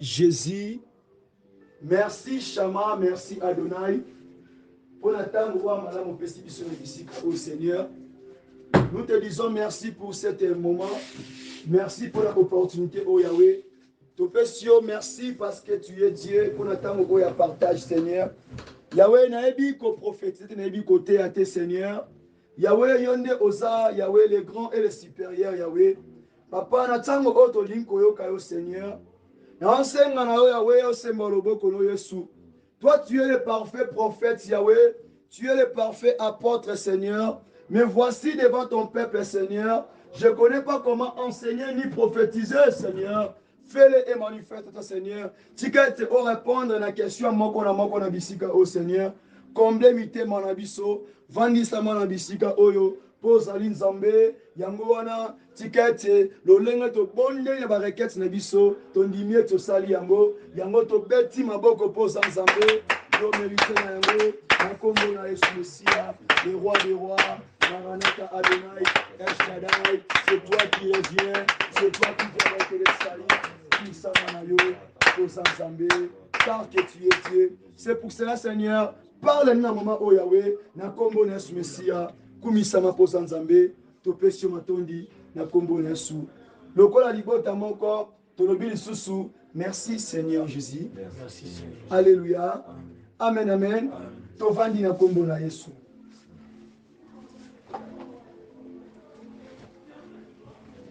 Jésus, merci Shama, merci Adonai. Pour l'attendre, au Seigneur. Nous te disons merci pour cet moment. Merci pour l'opportunité, oh Yahweh. Topesio, merci parce que tu es Dieu. Pour l'attendre, oh Yahweh, partage, Seigneur. Yahweh, naebi ko prophétise, naebi côté à tes Seigneur. Yahweh, yonde oza, Yahweh, le grand et le supérieur, Yahweh. Papa, natango oto linko yo kayo, Seigneur. Toi, tu es le parfait prophète, Yahweh. Tu es le parfait apôtre, Seigneur. Mais voici devant ton peuple, Seigneur. Je ne connais pas comment enseigner ni prophétiser, Seigneur. Fais-le et manifeste, Seigneur. Tu peux répondre à la question, au Seigneur. Comblez mité manabiso, vandisa manabisika oyo. Pozali nzambe yango wana tikete lolenge to bonde ya barekete na biso tondimie to sali yango to beti maboko poza nzambe yo mérite na yango na kombo na Yesu Messia le roi des rois Maranatha Adonai El Shaddai, c'est toi qui reviens, c'est toi qui viens avec les salis qui s'en yo poza nzambe car que tu es Dieu. C'est pour cela, Seigneur, parle-nous à maman o Yahweh na kombo na Yesu Messia kumisama poza nzambe topesi matondi na kombo na Yesu lokola libota moko tolobi lisusu. Merci Seigneur Jésus. Merci Seigneur. Alléluia. Amen amen. Tovandi na kombo na Yesu.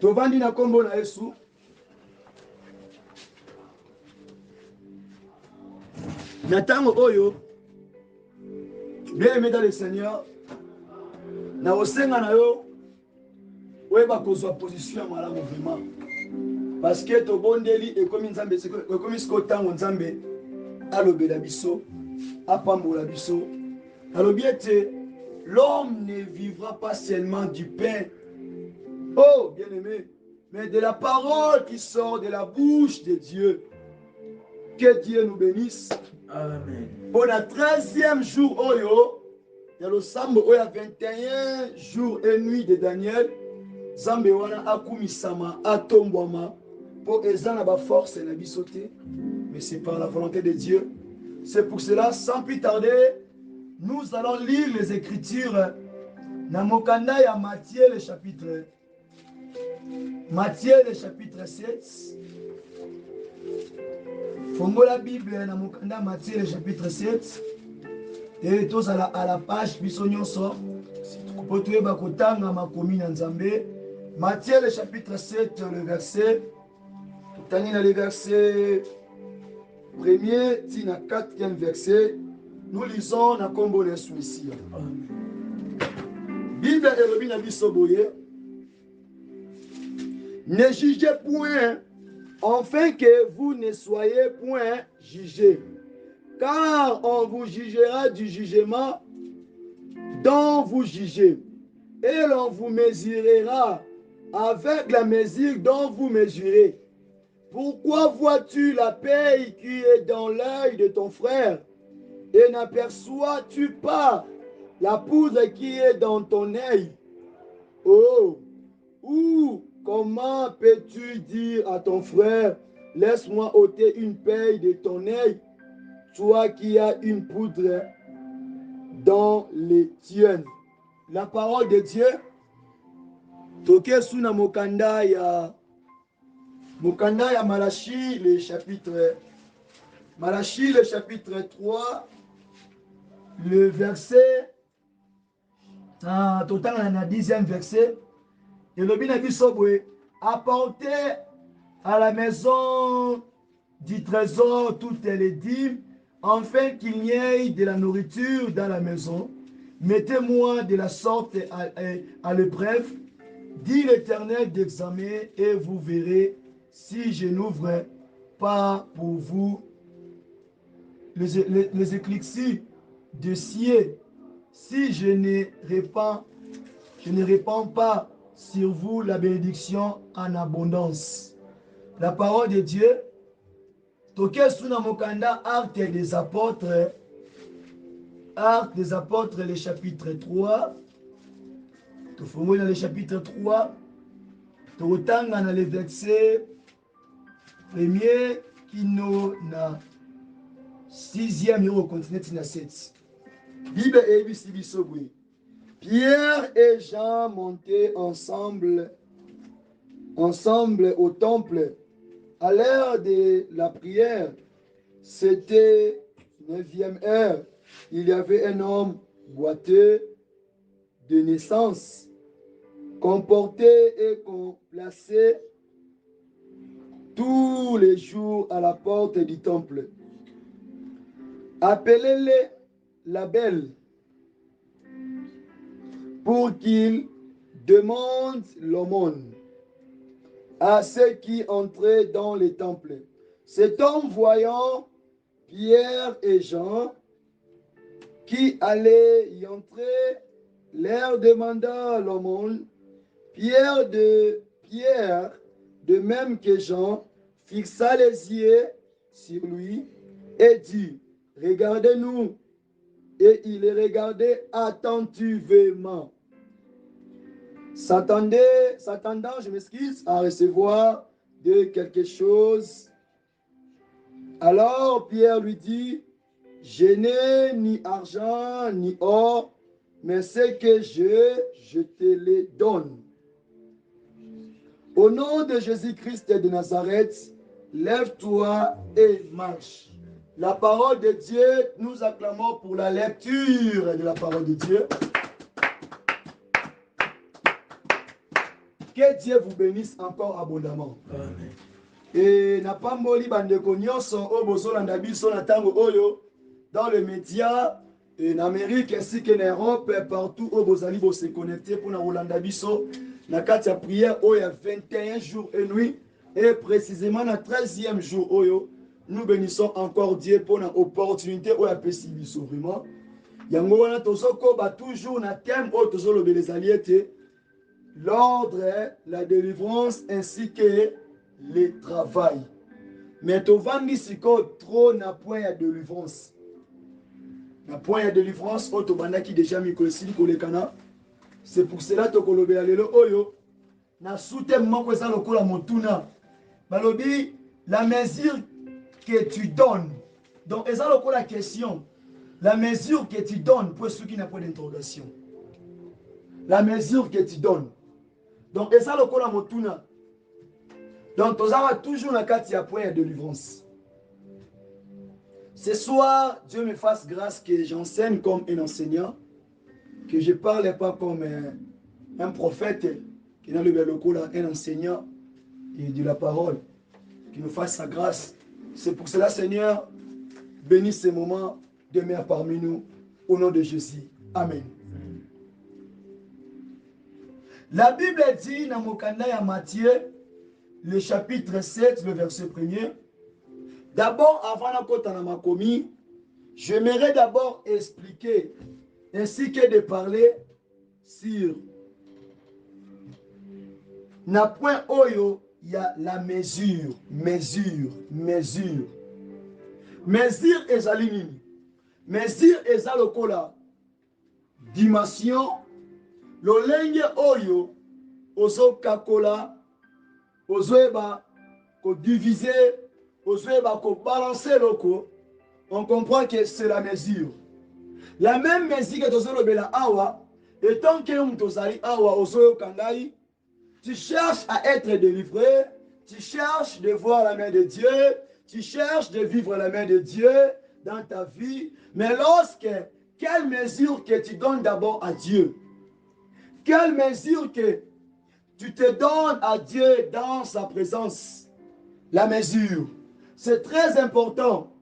Tovandi na kombo na Yesu. Na tango oyo bien aimé dans le Seigneur, na osenga na yo oyeba kozwa position ya malamu vraiment parce que tobondeli ekomi nzambe ekomi siko ntango nzambe alobela biso apambola biso alobi ete l'homme ne vivra pas seulement du pain, oh bien aimé, mais de la parole qui sort de la bouche de Dieu. Que Dieu nous bénisse. Amen. Pour le 13e jour oyo il y a le sambo oyo 21 jours et nuits de Daniel. Zambe wana akumisama atombwama pour ezana ba force na bisoté, mais c'est par la volonté de Dieu. C'est pour cela, sans plus tarder, nous allons lire les Écritures na mokanda ya Matthieu le chapitre 7. Fongola Bible na mokanda Matthieu le chapitre 7. Et tous à la page bisognon sort pour trouver bakotanga makomi na nzambe. Matthieu le chapitre 7 le verset tanina le verset 1er tina 4e verset. Nous lisons na kombo na Yesu Messia. Bible elobi na biso boye. Ne jugez point afin que vous ne soyez point jugés. Car on vous jugera du jugement dont vous jugez, et l'on vous mesurera avec la mesure dont vous mesurez. Pourquoi vois-tu la paille qui est dans l'œil de ton frère, et n'aperçois-tu pas la poudre qui est dans ton œil? Oh, ou comment peux-tu dire à ton frère, laisse-moi ôter une paille de ton œil, toi qui as une poudre dans les tiennes? La parole de Dieu. Toke suna mokanda ya Malachi le chapitre 3 le verset total na 10e verset. Et le bin apportez à la maison du trésor toutes les dîmes, afin qu'il y ait de la nourriture dans la maison. Mettez-moi de la sorte à l'épreuve, dit l'Éternel d'examen, et vous verrez si je n'ouvre pas pour vous les éclaircies de ciel, si je ne répands pas sur vous la bénédiction en abondance. La parole de Dieu. Toke suna mokanda Actes des Apôtres, le chapitre 3. Tofungoli dans le chapitre 3. Totanga dans le verset 1er kino na 6e yo continue na 7. Bible et Bisobui. Pierre et Jean montaient ensemble au temple à l'heure de la prière. C'était 9e heure. Il y avait un homme boiteux de naissance, qu'on portait et qu'on plaçait tous les jours à la porte du temple. Appelez-les la belle pour qu'ils demandent l'aumône à ceux qui entraient dans les temples. Cet homme, voyant Pierre et Jean qui allaient y entrer, leur demanda l'aumône. Pierre, de même que Jean, fixa les yeux sur lui et dit, regardez-nous. Et il les regardait attentivement, s'attendant, je m'excuse, à recevoir de quelque chose. Alors Pierre lui dit, je n'ai ni argent ni or, mais ce que je te les donne. Au nom de Jésus-Christ de Nazareth, lève-toi et marche. La parole de Dieu, nous acclamons pour la lecture de la parole de Dieu. Que Dieu vous bénisse encore abondamment. Amen. Et n'a pas moli bandeko nyonso o bozolanda biso na tango oyo dans les médias en Amérique ainsi que en Europe partout où bozali bo se connecter pour na rolanda biso na kati ya prière oyo ya 21 jours et nuits et précisément na 13e jour oyo nous bénissons encore Dieu pour une opportunité oyo apesi biso vraiment. Yango wana tozokoba toujours na thème oyo tozolobe les alliés l'ordre, la délivrance ainsi que le travail. Mais tu vas trop na point de délivrance. Na point de délivrance, tu vas déjà mikolesili kolekana. C'est pour cela que tu vas lelo oyo. Na soute moko eza lokola motuna. Balobi la mesure que tu donnes. Donc eza lokola question. La mesure que tu donnes pour ceux qui n'ont pas d'interrogation. La mesure que tu donnes. Donc, et ça, le kola motuna. Donc, tu as toujours la carte à point de délivrance. Ce soir, Dieu me fasse grâce que j'enseigne comme un enseignant, que je ne parle pas comme un prophète, qui est un enseignant et de la parole, qui nous fasse sa grâce. C'est pour cela, Seigneur, bénis ces moments, demeure parmi nous, au nom de Jésus. Amen. La Bible dit dans Mokanda ya Matthieu, le chapitre 7, le verset 1er. D'abord, avant la côte en Amakomi, j'aimerais d'abord expliquer, ainsi que de parler sur na point oyo, il y a la mesure. Mesure ezali nini? Mesure ezali lokola dimension. Lolenge oyo ozo kakola ozoeba ko diviser ozoeba ko balancer loko, on comprend que c'est la mesure. La même mesure que tozo lobela awa, et tant que mtozali awa ozo kangai, tu cherches à être délivré, tu cherches de voir la main de Dieu, tu cherches de vivre la main de Dieu dans ta vie, mais quelle mesure que tu donnes d'abord à Dieu? Quelle mesure que tu te donnes à Dieu dans sa présence? La mesure. C'est très important.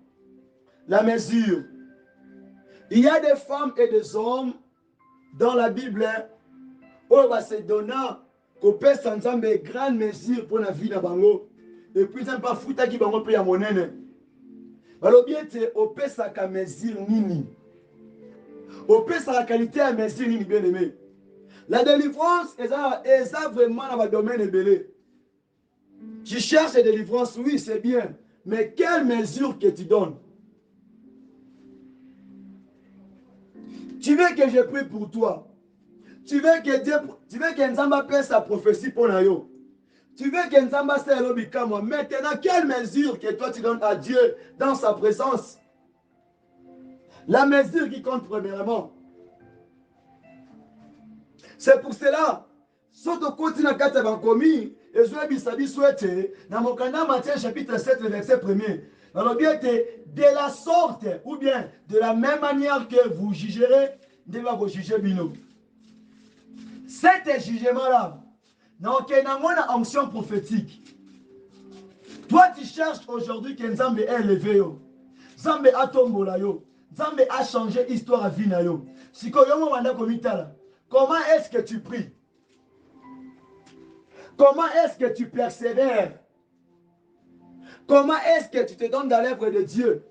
La mesure. Il y a des femmes et des hommes dans la Bible où on va se donner qu'on peut s'entendre de grandes mesures pour la vie de bango. Et puis, ça ne pas foutre qui bango paye à mon nez. Alors bien, on peut sa mesure nini. On peut sa qualité à mesure nini bien aimé. La délivrance est vraiment dans le domaine belé. Tu cherches la délivrance, oui, c'est bien. Mais quelle mesure que tu donnes? Tu veux que je prie pour toi? Tu veux que Dieu, tu veux que Nzamba paie sa prophétie pour nous? Tu veux que Nzamba se l'obikamo. Maintenant, quelle mesure que toi tu donnes à Dieu dans sa présence? La mesure qui compte premièrement. C'est pour cela, soto koti na kati ya bankomi, ezwe bisabi souhaite, na mokanda Matthieu chapitre 7, verset 1er. Alors ete, de la sorte, ou bien de la même manière que vous jugerez, de vous juger bino. Cet jugement-là, donc il y a une onction prophétique. Toi, tu cherches aujourd'hui que Nzambe est élevé. Nzambe a tombola yo. Nzambe a changé l'histoire à vie na yo. Si comment est-ce que tu pries? Comment est-ce que tu persévères? Comment est-ce que tu te donnes dans l'œuvre de Dieu?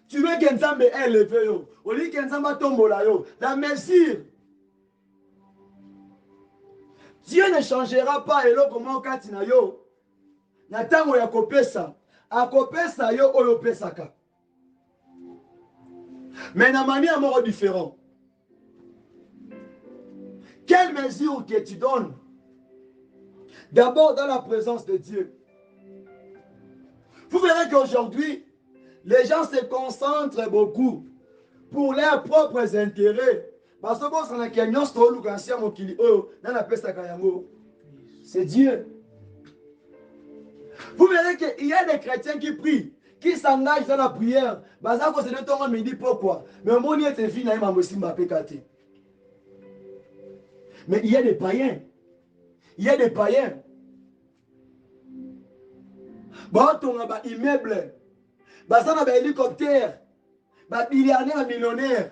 Tu veux que Nzambe est élevé yo. Au lieu que Nzambe tombola yo. La mesure. Dieu ne changera pas et comment katina yo. Na tango ya kopesa. Akopesa yo oyo pesaka. Mais na manière mort différent. Quelle mesure que tu donnes? D'abord dans la présence de Dieu. Vous verrez qu'aujourd'hui, les gens se concentrent beaucoup pour leurs propres intérêts. Parce que c'est Dieu. Vous verrez qu'il y a des chrétiens qui prient, qui s'engagent dans la prière. Me dit pourquoi. Mais il y a des païens. Il y a des païens. On a des immeubles. On a des hélicoptères. Des millionnaires, millionnaires.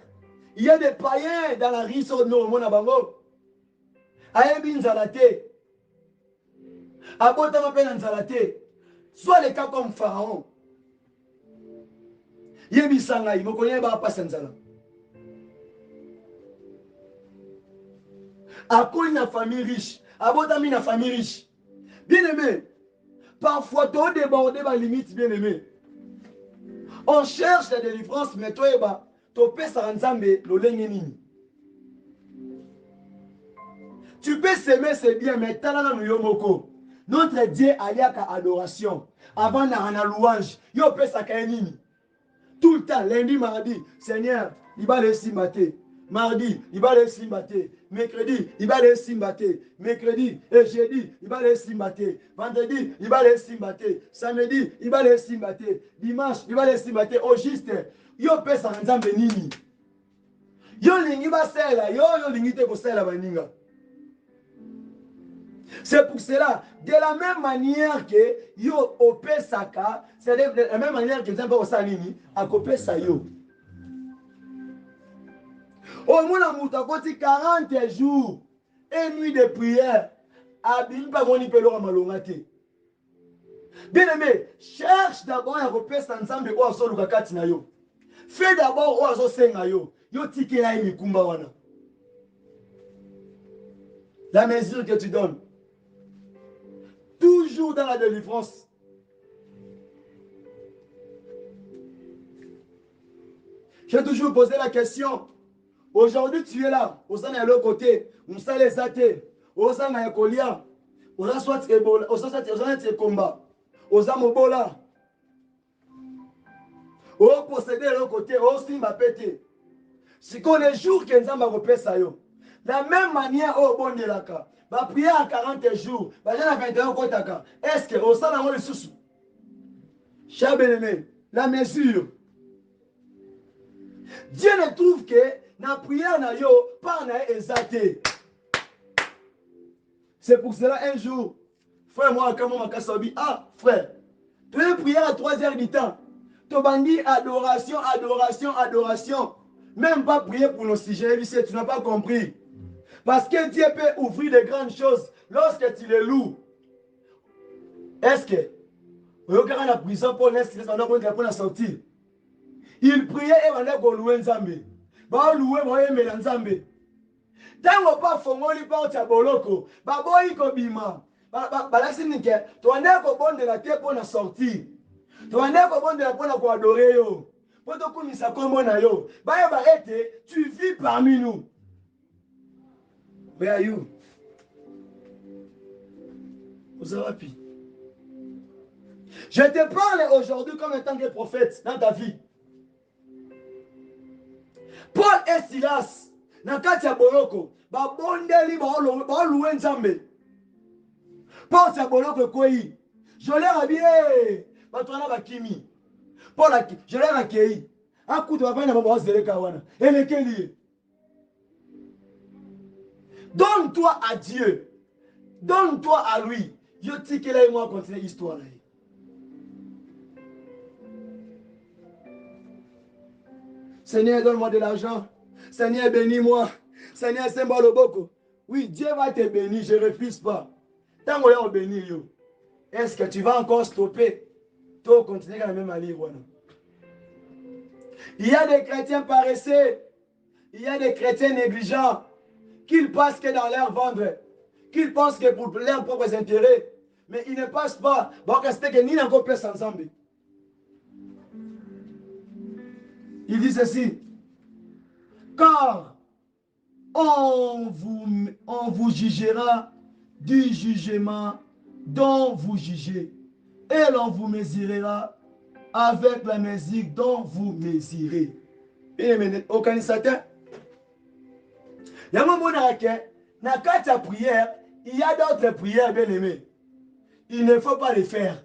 Il y a des païens dans la rue sur nos monabango. Ayebi nzalate. Abotama pe nzalate. Soit les cas comme Pharaon. Yebi sangai, mo connais ba pas nzala. Akoi na famille riche. Abotami na famille riche. Bien aimé. Parfois, tu as débordé ma limite, bien aimé. On cherche la délivrance, mais toi, tu peux s'ensemble le nini. Tu peux s'aimer, c'est bien, mais tu as moko. Notre Dieu a adoration. Avant la louange, yo peut s'akayenini. Tout le temps, lundi, mardi, Seigneur, il va les simbater. Mardi, il va les simbater. Mercredi, il va les simbater. Mercredi et jeudi, il va les simbater. Vendredi, il va les simbater. Samedi, il va les simbater. Dimanche, il va les simbater. Au juste, yo peut s'ensemble nini. Yo lingi va sela, yo lingi te ko sela baninga. C'est pour cela, de la même manière que yo opé saka, c'est de la même manière que Nzambe osalini, akopé sa yo. Au moins, on a 40 jours et nuit de prière. Abim pas moni pelo malongate. Bien aimé, cherche d'abord à repérer ensemble ou à solo kakati na yo. Fais d'abord ou à so senga yo. Yo tike ya mikumba wana. La mesure que tu donnes. Toujours dans la délivrance. J'ai toujours posé la question. Aujourd'hui, tu es là. Au sein de l'autre côté. On sait les athées. Au sein de la colia. On a soit Ebola. Au sein de combat. Au sein de Mobola. Au posséder de l'autre côté. Au simba pété. Si qu'on est jour que nous avons repéré ça. De la même manière, au bon de la cas. Va prier à 40 jours. Va dire à 21 jours. Est-ce que au sein de la sous. Cher bien-aimé, la mesure. Dieu ne trouve que na prière na yo pas na exalté. C'est pour cela un jour, frère moi quand on m'a dit ah frère, tu veux prier à 3 heures du temps. Tu bandit adoration, adoration, adoration. Même pas prier pour nos sujets, tu n'as pas compris. Parce que Dieu peut ouvrir de grandes choses lorsque tu les loues. Est-ce que au cas la prison pour la sortir. Il priait et on a loué Nzambe. Ba loué moye mela Nzambe. Tango pa fongoli pa ota boloko. Ba boyi ko bima. Ba laksi nike. To ande ko bonde la te pour na sortir. To ande ko bonde la pour na ko adorer yo. Poto kumisa kombo na yo. Ba ba ete tu vis parmi nous. Where are you? Ozarapi. Je te parle aujourd'hui comme étant que prophète dans ta vie. Paul et Silas, na kati ya boloko, ba bondeli ba loué nzambe. Paul ya boloko koi. Je leur ai dit, ba tona ba kimi. Paul a je leur ai accueilli. Un coup de va na ba zele kawana. Et lequel? Donne-toi à Dieu. Donne-toi à lui. Je dis que là et moi continuer l'histoire. Seigneur, donne-moi de l'argent. Seigneur, bénis-moi. Seigneur, c'est moi le boko. Oui, Dieu va te bénir, je ne refuse pas. Tant qu'on est béni, est-ce que tu vas encore stopper? Tu vas continuer à la même allée. Il y a des chrétiens paresseux. Il y a des chrétiens négligents. Qu'ils passent que dans leur ventre. Qu'ils pensent que pour leurs propres intérêts. Mais ils ne passent pas. Bon, c'est que ni n'encore plus ensemble. Il dit ceci. Car on vous jugera du jugement dont vous jugez. Et l'on vous mesurera avec la mesure dont vous mesurez. Organisateur. Il y a un moment dans la prière, il y a d'autres prières bien aimées. Il ne faut pas les faire.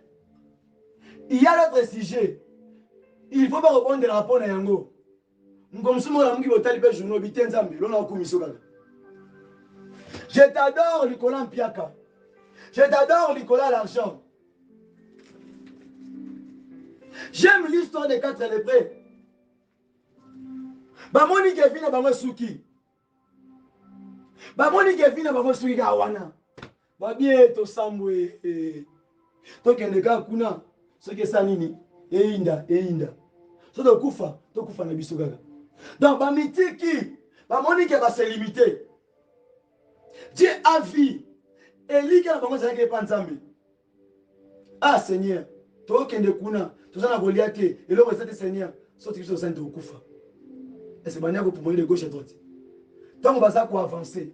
Il y a d'autres sujets. Il ne faut pas répondre de la réponse à Yango. Je t'adore, Nicolas Mpiaka. Je t'adore, Nicolas l'argent. J'aime l'histoire des 4 lépreux. Bamoni Kevin a Suki. Bamoni Kevin a Suki Kawana. Babie to Samwe. To Kendega Kuna. Ce qui est Sanini. Einda. So to Kufa na biso gaga. Donc, Bamitiki, Bamoni qui va se limiter. Dieu a vu. Et lui qui a commencé à faire Nzambe. Ah Seigneur, toi qui es de Kuna, tu as Goliath, et le reste Seigneur, sauf que tu es au Kufa. Et c'est manière pour mourir de gauche à droite. Donc, on va avancer.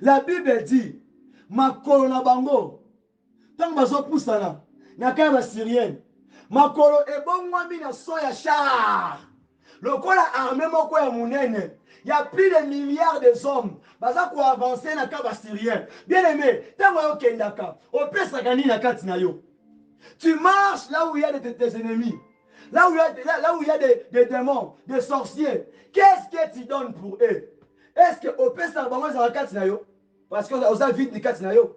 La Bible dit, ma colonna bango, tant que je pousse là, il y a quand même Syrien. Ma colonna est bon, moi, je suis un char. Le corps a armé mon corps monnaie. Il y a plus de milliards de hommes. Baza ko avancer na kaba syrien. Bien aimé, tango yo kendaka. O pesa gani na kati na yo. Tu marches là où il y a tes ennemis. Là où il y a des démons, des sorciers. Qu'est-ce que tu donnes pour eux? Est-ce que o pesa bango za kati na yo? Parce que oza vite ni kati na yo.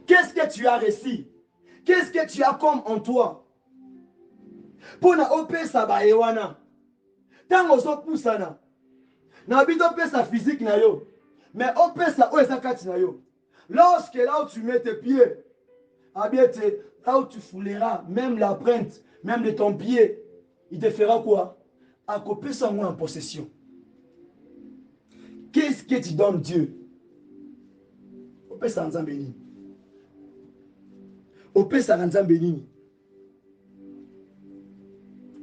Qu'est-ce que tu as réussi? Qu'est-ce que tu as comme en toi? Pour na opesa ba ewana. Tango so pusana. Na bito pesa physique na yo. Mais opesa o esa kati na yo. Lorsque là où tu mets tes pieds, là où tu fouleras même la printe, même de ton pied, il te fera quoi? Akopesa moi en possession. Qu'est-ce que tu donnes Dieu? Opesa nzambe nini? Opesa nzambe nini?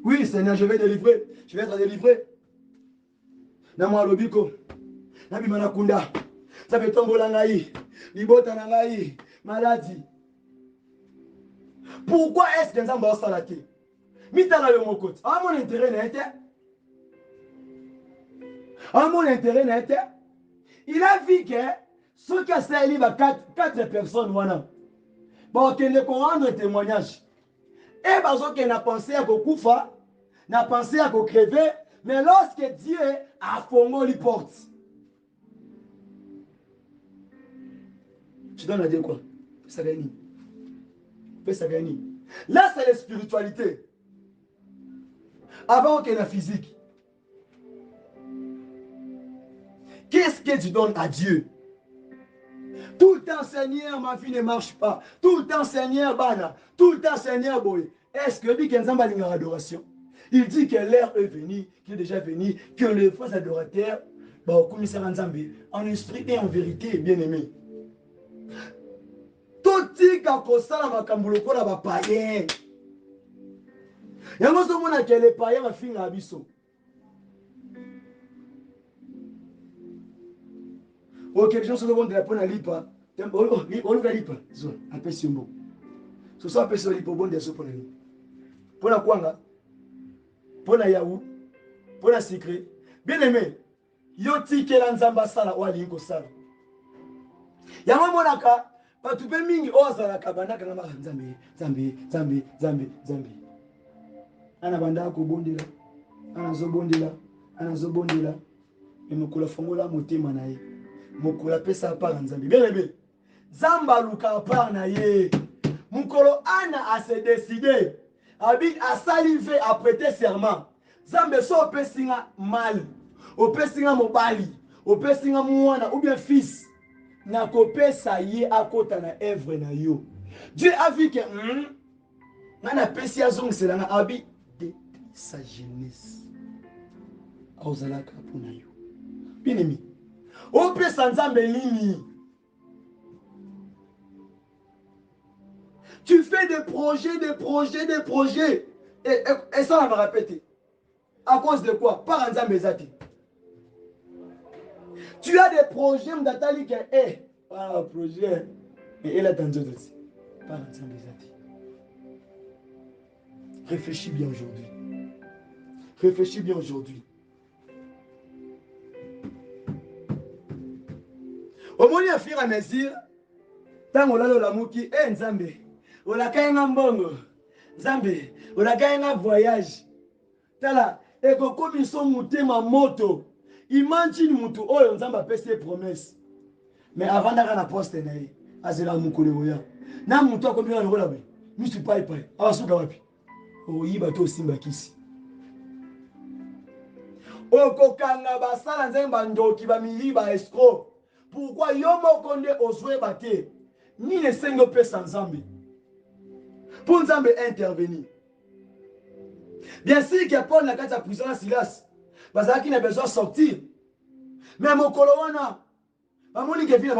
Oui, Seigneur, je vais délivrer. Je vais être délivré. Namwa lobiko. Nabi manakunda. Ça fait tomber langaï. Libota langaï. Maladie. Pourquoi est-ce que nous avons ça là? Mitala yo mokoti. Ah, mon intérêt n'a été. Ah, mon intérêt n'a été. Il a vu que ceux qui ont saisi 4 personnes, voilà. Bon, qu'il ne peut rendre témoignage. Et parce qu'il a pensé à Kokufa, n'a pensé à crever, mais lorsque Dieu a formé les portes, tu donnes à Dieu quoi? Ça gagne. Ça gagne. Là, c'est la spiritualité. Avant qu'il y ait la physique. Qu'est-ce que tu donnes à Dieu? Tout le temps, Seigneur, ma vie ne marche pas. Tout le temps, Seigneur, Bana. Tout le temps, Seigneur, Boy. Est-ce que dit qu'il y a une adoration? Il dit que l'heure est venue, qu'il est déjà venu, que les faux adorateurs, en esprit et en vérité, bien aimé. Tout dit qu'on s'en va cambouloko là, va païen. Il y a un moment que les païens vont finir à Bisso. Ok, les gens se demandent de la peine à l'IPA. olukalipa zo apesi mbo soso apesi olipo bonde so pona ni pona kwanga pona yaou pona secret bien aimé yo tikela nzamba sala wali ko sala yango monaka batu pe mingi ozalaka bandaka ngama nzambe ana banda ko bondela ana zo bondela mokula fongola motema na ye mokula pesa par nzambe bien aimé zamba luka par na ye mukolo ana a se décider abi a salivé a prêter serment zambe so opesinga mal opesinga mobali opesinga mwana ou bien fils na kopesa ye akota na œuvre na yo Dieu a vu que ngana pesi azongisela nga abi de sa jeunesse aozalaka mpona yo bien aimé opesa nzambe nini? Tu fais des projets. Et ça, on va répéter. À cause de quoi? Par exemple, tu as des projets, m'datali que, projet. Mais elle a tendu aussi. Par exemple, réfléchis bien aujourd'hui. Réfléchis bien aujourd'hui. Au moins, il y a fur et à mesure, tant on a la mouki, Nzambe. Olakayenga mbongo Nzambe olakayenga voyage tala eko komiso mutema moto imagine mutu oyo Nzambe apesi promesse mais avant d'arriver na poste na ye azela mukule oya na mutu akomika lokola be misu pai awasuka wapi oyiba to simba kisi okokanga basala Nzambe bandoki bamili ba escroc pourquoi yo moko nde ozwe bate ni ne sengo pesa Nzambe pour nous intervenir. Bien sûr que Paul n'a qu'à prison à Silas, parce qu'il a besoin de sortir. Mais mon coloana,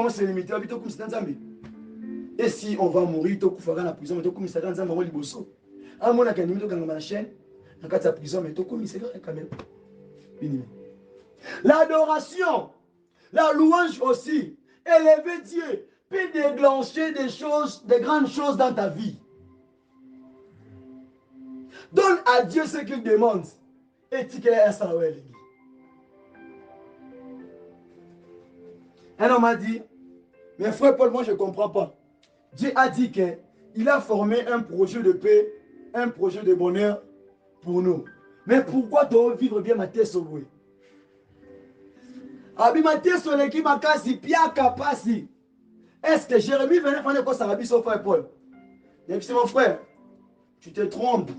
c'est limité. Et si on va mourir, tu vas la prison, tu vas la prison. À mon avis, tu vas la chaîne, tu vas la prison, mais tu vas quand même. L'adoration, la louange aussi, élever Dieu, peut déclencher des choses, des grandes choses dans ta vie. Donne à Dieu ce qu'il demande. Et tu un homme a dit, mais frère Paul, moi je ne comprends pas. Dieu a dit qu'il a formé un projet de paix, un projet de bonheur pour nous. Mais pourquoi tu veux vivre bien ma tête sauvé? Abi ma tête sauvé qui m'a cassé, pia capasi. Est-ce que Jérémie venait faire quoi ça va bien frère Paul? C'est mon frère, tu te trompes.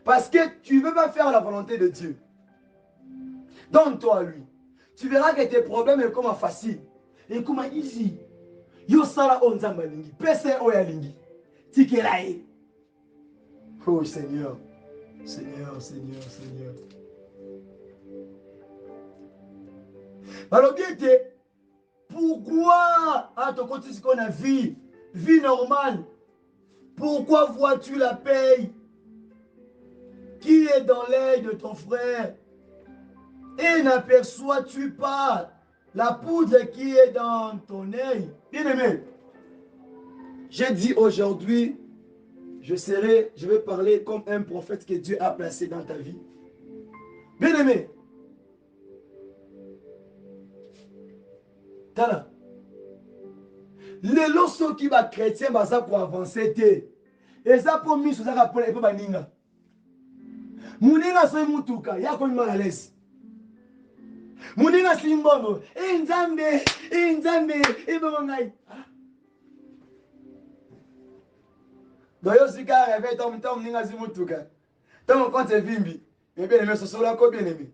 Parce que tu ne veux pas faire la volonté de Dieu. Donne-toi à lui. Tu verras que tes problèmes sont comme facile. Et comme easy. Yo sala onzamba lingi. Pese oya lingi. Tikelae. Oh Seigneur. Seigneur. Alors bien que, pourquoi à ton côté qu'on a vie normale? Pourquoi vois-tu la paix qui est dans l'œil de ton frère et n'aperçois-tu pas la poudre qui est dans ton œil? Bien-aimé, j'ai dit aujourd'hui, je vais parler comme un prophète que Dieu a placé dans ta vie. Bien-aimé, tala, les lorsqu'ils qui va chrétien pour avancer, et ça pour mis sous un rapport et pour baninga. Muninga soy mutuka yako ni à l'aise. Muninga slimbono nzambe ibongai. Doyo sika rêve tom muninga si mutuka. Tom compte vimbi. Mais bien aimé ce soir ko bien aimé.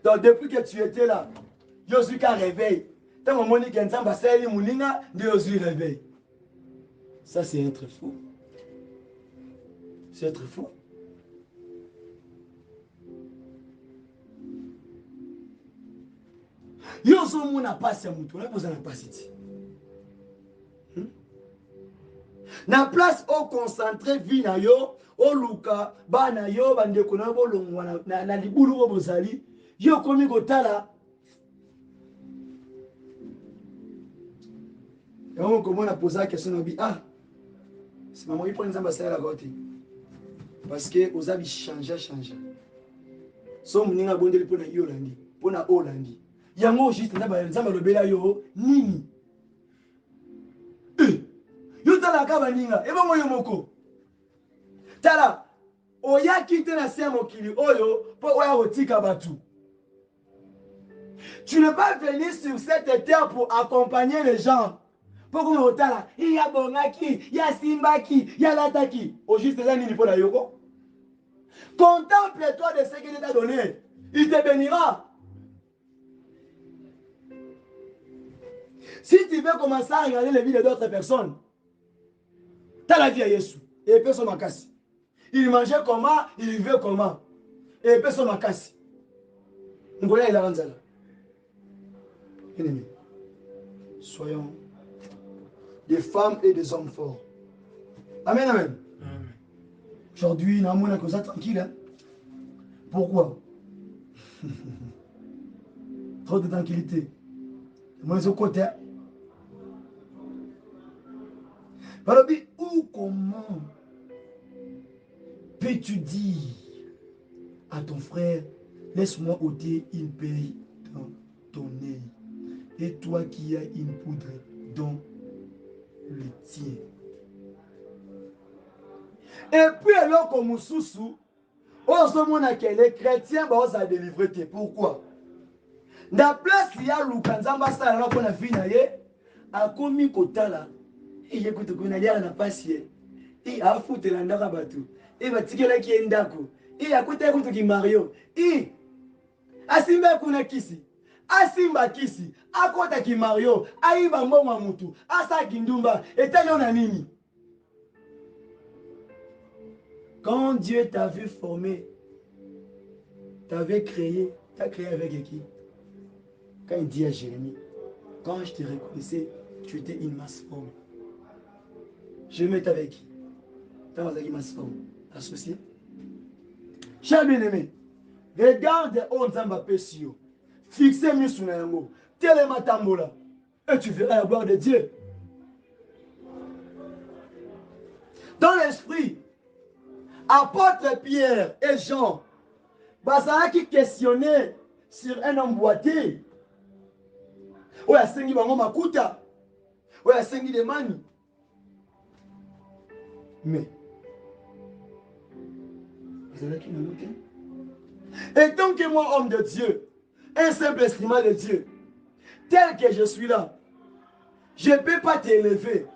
Donc depuis que tu étais là, yo sika réveil. Tom monique nzamba sali muninga de yo su réveil. Ça c'est un très fou. C'est très faux. Yo so mona passe ya mutu, na posa na passe. Na place au concentré vie na yo, au luka, ba na yo bandeko na bolongwa na libulu bo bozali, yo komi kotala. Et on commence à poser la question, on dit, ah, c'est maman qui prend les ambassadeurs à la côté. Parce que aux habits changent. So mninga bondeli pour na Yolandi, pour na Hollandi. Yango juste na ba nzamba lobela yo nini. Yo tala ka baninga, e bango yo moko. Tala, oya kite na sia mokili oyo po oya otika batu. Tu n'es pas venu sur cette terre pour accompagner les gens. Pour qu'on otala, il y a bongaki, il y a simbaki, il y a lataki. Au juste là nini pour la yoko. Contemple-toi de ce qu'il t'a donné. Il te bénira. Si tu veux commencer à regarder les vies d'autres personnes, tu as la vie à Jésus. Et personne m'a cassé. Il mangeait comment, il vivait comment. Et personne m'a cassé. Ngola il a rendu là. Bien-aimés, soyons des femmes et des hommes forts. Amen, amen. Aujourd'hui, nous avons comme ça tranquille. Hein? Pourquoi? Trop de tranquillité. Moi, je côté. Alors, où, comment peux-tu dire à ton frère, laisse-moi ôter une paille dans ton nez, et toi qui as une poudre dans le tien? Et puis alors comme sous on se montre que les chrétiens vont se délivrer. Pourquoi? Dans la place il y a Lukanzamba Sala pour la vie a commis kotala et il écoute qu'on a l'air na passer et a foutu la ndaka batu et va tikela ki endako et a côté kutu ki Mario et asimba kuna kisi asimba kisi akota ki Mario aiba mboma mutu asa kindumba etali na nini? Quand Dieu t'a vu former, t'avais créé, t'as créé avec qui? Quand il dit à Jérémie, quand je te reconnaissais, tu étais une masse forme. Je m'étais avec qui? T'as avec une masse forme. Associé? Cher bien-aimé, regarde Onzamba Pessio, fixez-moi sur l'ango, télématambola, et tu verras la gloire de Dieu. Dans l'esprit, apôtre Pierre et Jean, Bazara qui questionnait sur un homme boité. Ouais, a sengi bango makuta. Ouais, a sengi de mani. Mais, Bazara qui nous dit. Et tant que moi, homme de Dieu, un simple instrument de Dieu, tel que je suis là, je ne peux pas t'élever.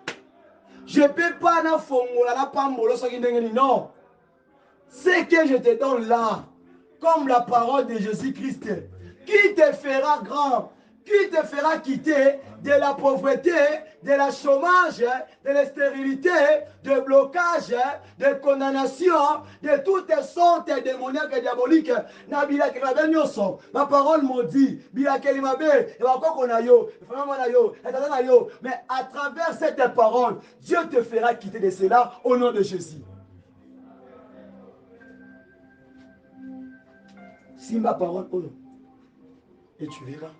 Je ne peux pas na fongola la pambolo non. Ce que je te donne là, comme la parole de Jésus-Christ, qui te fera grand, qui te fera quitter de la pauvreté, de la chômage, de la stérilité, de blocage, de condamnation, de toutes sortes démoniaques et diaboliques. Ma parole m'a dit, mais à travers cette parole, Dieu te fera quitter de cela au nom de Jésus. Si ma parole, et tu verras,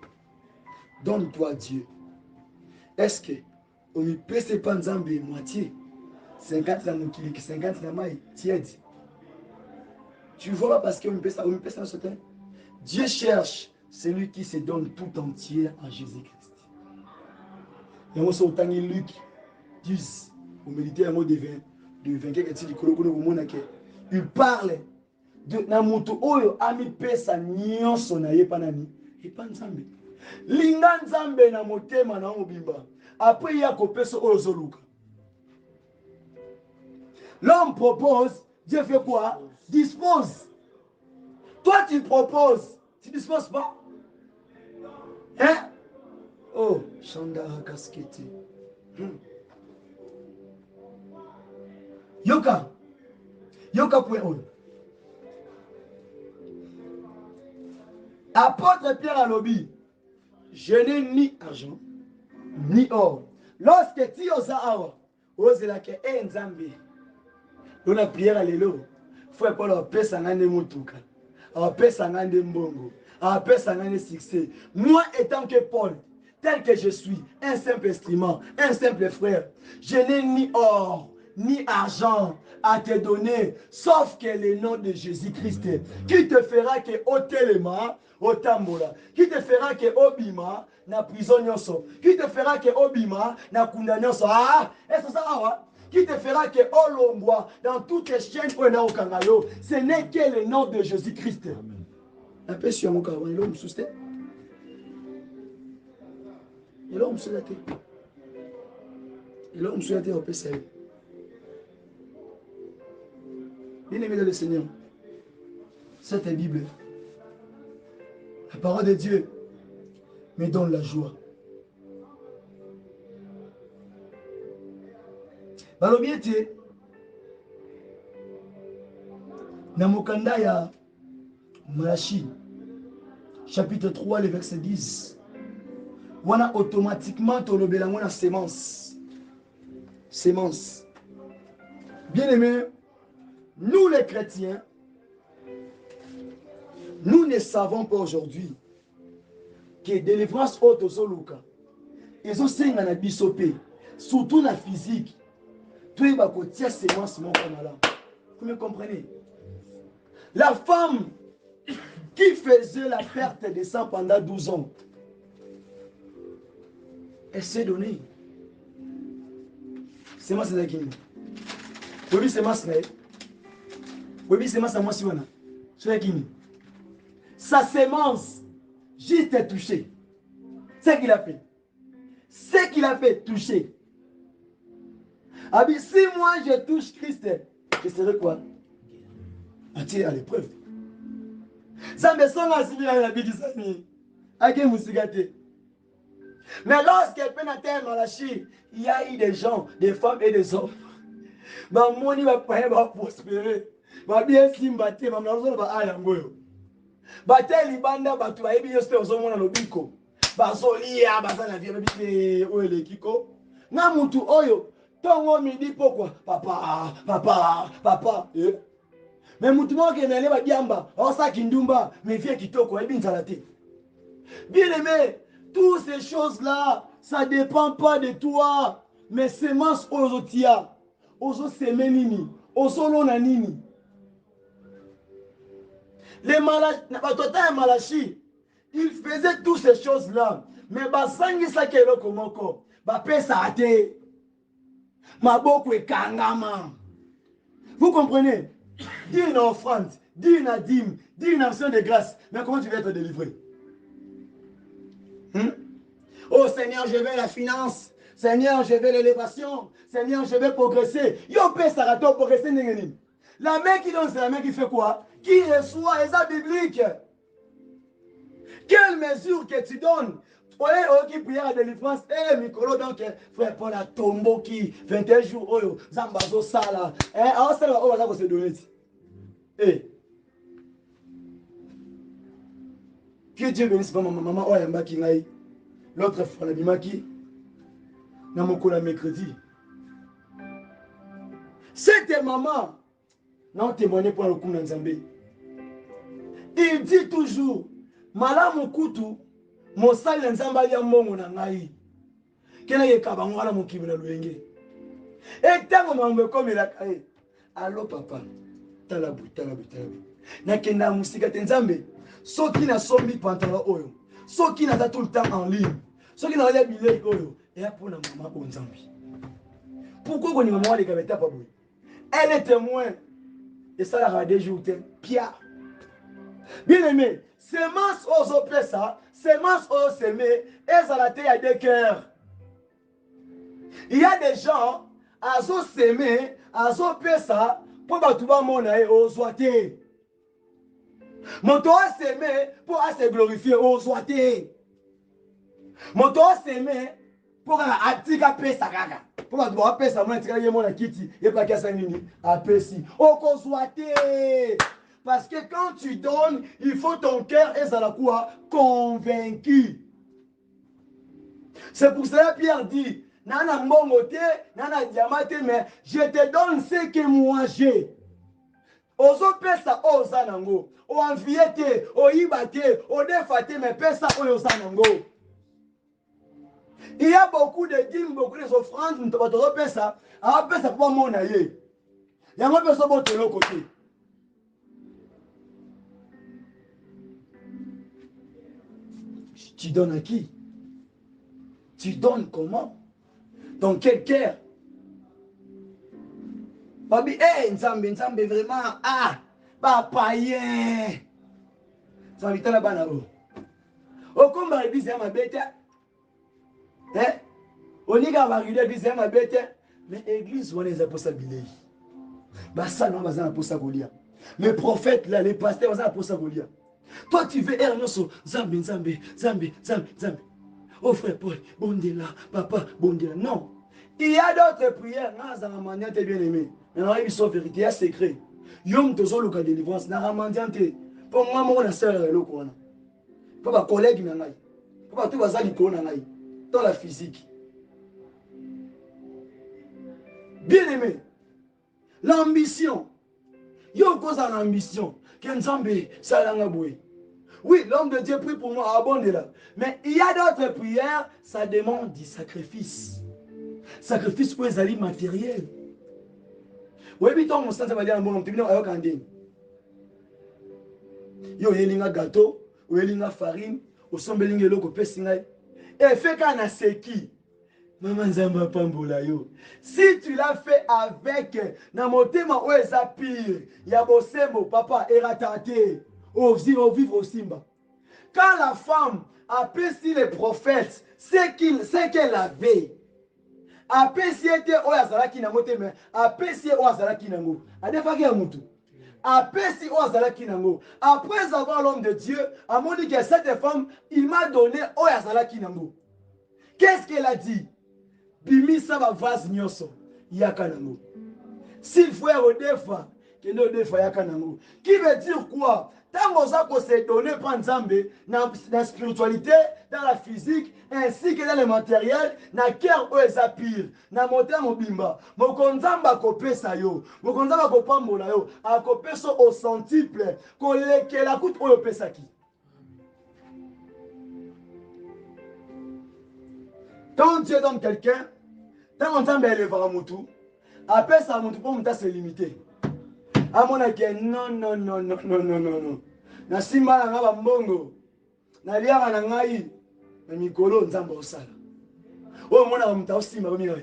donne-toi Dieu. Est-ce que on ne peut pas Nzambe moitié 50 dans mon kilik, 50 dans maï, tiède. Tu vois parce qu'on peut ça, on peut ça ce temps. Dieu cherche celui qui se donne tout entier à Jésus-Christ. Et on se retrouve Luc 10, au méditer un mot de 20, il parle de Namuto Oyo ami pesa nyonso na ye panani et pas Nzambe. Linga Nzambe na motema na mobimba. Après il y a kopesa oyo zoluka. L'homme propose, Dieu fait quoi? Dispose. Toi tu proposes, tu disposes pas? Hein? Oh, Chandara Kasketi. Yoka. Yoka point oyo. Apôtre Pierre à lobby, je n'ai ni argent, ni or. Lorsque tu osa awa, ose la ke Nzambe. On a prière à l'élo. Faut pas leur paix sangane mutuka. A paix sangane mbongo. A paix sangane succès. Moi étant que Paul, tel que je suis, un simple instrument, un simple frère. Je n'ai ni or, ni argent à te donner, sauf que le nom de Jésus-Christ, qui te fera que Otelema, Otambola, qui te fera que Obima, na prison nyonso, qui te fera que Obima, na kunda nyonso. Ah, est-ce que ça va? Qui te fera que Olomboa, dans toutes les chaînes, ce n'est que le nom de Jésus-Christ. Un peu sur mon carreau, il est où me soustient? Il est où me soustient? Il est où me soustient au PCL? Bien-aimé dans le Seigneur, cette Bible, la parole de Dieu me donne la joie. Balobiete, Namokanda ya Malachi, chapitre 3, le verset 10. Voilà automatiquement ton obelango na sémence. Sémence. Bien-aimé, nous les chrétiens, nous ne savons pas aujourd'hui que délivrance auto soluka. Ils ont senga na bisopé, surtout la physique. Tout est bakotia sémence mon là. Vous me comprenez? La femme qui faisait la perte de sang pendant 12 ans, elle s'est donnée. Sémence de qui? Oui, sémence là. Oui, sémence à moi si on a. C'est qui? Sa sémence, juste touché. C'est ce qu'il a fait. Ce qu'il a fait, toucher. Ah bien, si moi je touche Christ, je serai quoi? Attiré à l'épreuve. Ça me semble à subir la vie du Seigneur. À qui vous sigatez? Mais lorsqu'elle peine à terre Malachi, il y a eu des gens, des femmes et des hommes. Ma moni va prospérer. Ma bien simbaté, ma mnazo va ayangoyo. Batel libanda batu ba ebi yoste ozomona lobiko. Bazolia bazana vie babi oyo kiko. Na mutu oyo tongo midi pourquoi? Papa, papa, papa. Mais mutu mo ke nale ba diamba, osa kindumba, mais vie kitoko ebi nzalate. Bien aimé, toutes ces choses-là, ça ne dépend pas de toi. Mais semences ozotia, ozo semenini, ozo lonanini. Les Malachi, ils faisaient toutes ces choses-là. Mais basangi sa kelo komoko, ba pesa ate. Maboko e kangama. Vous comprenez? Dis une offrande, dis une dîme, dis une action de grâce. Mais comment tu vas être délivré? Oh Seigneur, je veux la finance. Seigneur, je veux l'élévation. Seigneur, je veux progresser. Yo pesa rato progresser n'engeni. La main qui donne, c'est la main qui fait quoi? Qui reçoit, et ça biblique. Quelle mesure que tu donnes? Qui prière à délivrance, et micro donc frère Paul a tombeau qui 21 jours, oh, Zambazo Sala, alors c'est là où on va se donner. Que Dieu bénisse maman, oh, yamba qui ngaï. L'autre fois, la bimaki, n'a mon la mercredi. Cette maman, n'a témoigné pour le coup d'Anzambé. Il dit toujours, Malam Koutou, mon sale Nzamba Yamongo Nangaï. Quel est le cabangala mon kibla luenge? Et tant que je comme il a caillé. Allô papa, talabou. Nakenda musika tenzambe. So qui n'a sombi pantalon oyo. So qui n'a tout le temps en ligne. So qui n'a rien billet oyo. Et pour la maman Onzambi. Pourquoi qu'on y maman les gars pas boy? Elle est témoin. Et ça la des jours Pia. Bien aimé, semence aux opessa, semence aux semés, et ça la terre à des cœurs. Il y a des gens, à zo semer, à zo pesa, pour batouba monae aux soité. Mon toit semer, pour se glorifier aux soité. Mon toit semer, pour atika pesa gaga. Pour batouba pesa, mon atika yemona kiti, et pas qu'à nini, à pesi. Au consoité. Parce que quand tu donnes, il faut ton cœur et ça la quoi convaincu. C'est pour cela Pierre dit, Nana mbongote, nana diamate, mais je te donne ce que moi j'ai. Ozo pesa ozanango, o enviete, o ibate, o defate, mais pesa o ozanango. Il y a beaucoup de dîmes, beaucoup de offrandes, nous devons faire ça. Après, ça peut pas mon aïe. Il y a une personne qui est de l'autre côté. Tu donnes à qui? Tu donnes comment? Dans quel cœur? Babi, Nzambe, Nzambe, vraiment, pas païen. Ça m'étonne la banane. Au combat, il dit, c'est ma bête. Hein? On y a marié, il dit, c'est ma bête. Mais l'église, on est apôtres billet. Bah, ça, non, on est apôtres golia. Les prophètes, là, les pasteurs, on est apôtres golia. Toi, tu veux errer sur Nzambe, Nzambe, Nzambe, Nzambe, Nzambe. Oh, frère Paul, Bondela, papa, Bondela. Non. Il y a d'autres prières. Dans la manière, tu es bien aimé. Mais dans la vérité, il y a secret. Yom tozo luka délivrance. Dans la manière, pour moi, mon sœur est là. Pour ma collègue, pour ma tout bazar, dans la physique. Bien aimé. L'ambition. Yo cause en ambition. Kenzambe, ça l'a ngaboué. Oui, l'homme de Dieu prie pour moi, abondé là. Mais il y a d'autres prières, ça demande du sacrifice. Sacrifice pour les alliés matériels. Oui, mais ton sens va dire un bon, tu viens à Kanding. Yo, yelinga gâteau, ou yelinga farine, ou sombelinga loko pesingai. Et fait qu'un a seki. Maman Zamba Pambola yo. Si tu l'as fait avec Namotema ou eza pire, Yabosemo, papa, eratate, au vivre au Simba. Quand la femme apprécie les prophètes, c'est qu'elle avait. Apprécie était Oyazalaki Namotema, apprécie Oyazalaki Nango. Adefaki Amutu. Apprécie Oyazalaki Nango. Après avoir l'homme de Dieu, a dit que cette femme, il m'a donné Oyazalaki Nango. Qu'est-ce qu'elle a dit? Bimisa va vase nyoso yakanango. S'il faut au defa, que no defa yakanango. Qui veut dire quoi? Tant qu'on s'est donné par Nzambe dans la spiritualité, dans la physique, ainsi que dans le matériel, na cœur où est pire, na moteur mobimba. Mokonzamba kopé sa yo, mokonzamba kopambola yo, a kopé so au centuple, qu'on leke la coûte au pesaki. Quand Dieu donne quelqu'un, tant on t'en élèvera Moutou, après ça, Moutou pour Mouta c'est limité. À mon avis, non, non, non, non, non, non, non, non. Na simba na ngaba mbongo, na liara na ngai, na mikolo nzamba osala. Oh, mon ami, t'as aussi ma mère.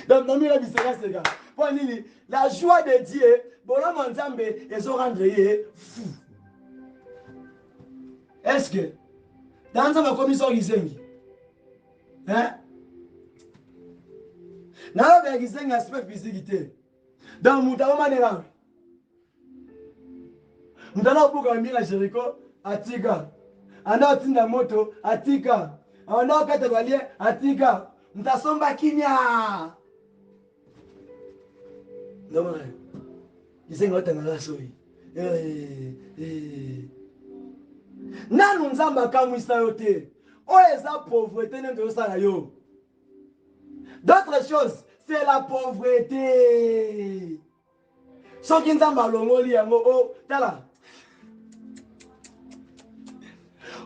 Donc, non, mira bisera c'est gars. Pour nini, la joie de Dieu, bon là, mon Nzambe, ils ont rendu fou. Est-ce que dans ma commission Gizengi, hein? Na ba Gizengi aspect physique. Dans Moutawa Manera. Moutana Buka Mira Jericho, Atika. Anda Tinda Moto, Atika. Anda Katabalie, Atika. Mtasomba Kinya. Non, non. Gizengi Otangala Soi. Nanu Nzamba Kamwisa Yote. O eza pauvreté n'endo sala yo. D'autres choses, c'est la pauvreté. So ki Nzamba longoli yango o tala.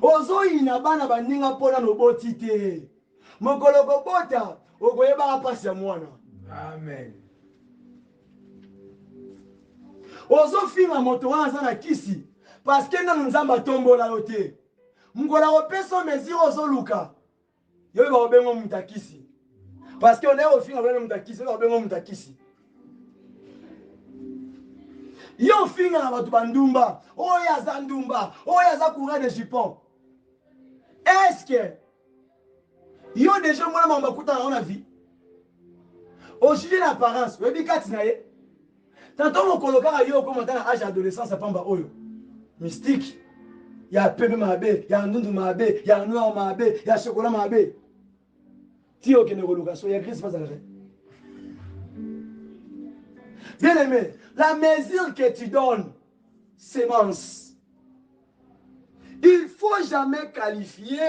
Ozo ina bana baninga pona no boti te. Mokolo kobota okoyeba pasi ya mwana. Amen. Ozo finga moto wana za na kisi parce que nanu Nzamba tombola yo te. Mkola opeso mesure ozo luka. Yo ba obengo mutakisi. Parce qu'on est au fin avec mutakisi, on obengo mutakisi. Yo finga na batu bandumba, oya za ndumba, oya za courant de jupon. Est-ce que yo déjà mwana mamba kuta na ona vie? Au sujet d'apparence, webi kati na ye. Tantôt mon coloka yo comme dans l'âge adolescence à pamba oyo. Mystique. Il y a pepe mabe, il y a ndundu mabe, il y a noir mabe, il y a chocolat mabe. Tio que ne coloka so ya Christ pas à la fin. Bien aimé, la mesure que tu donnes, sémence. Il ne faut jamais qualifier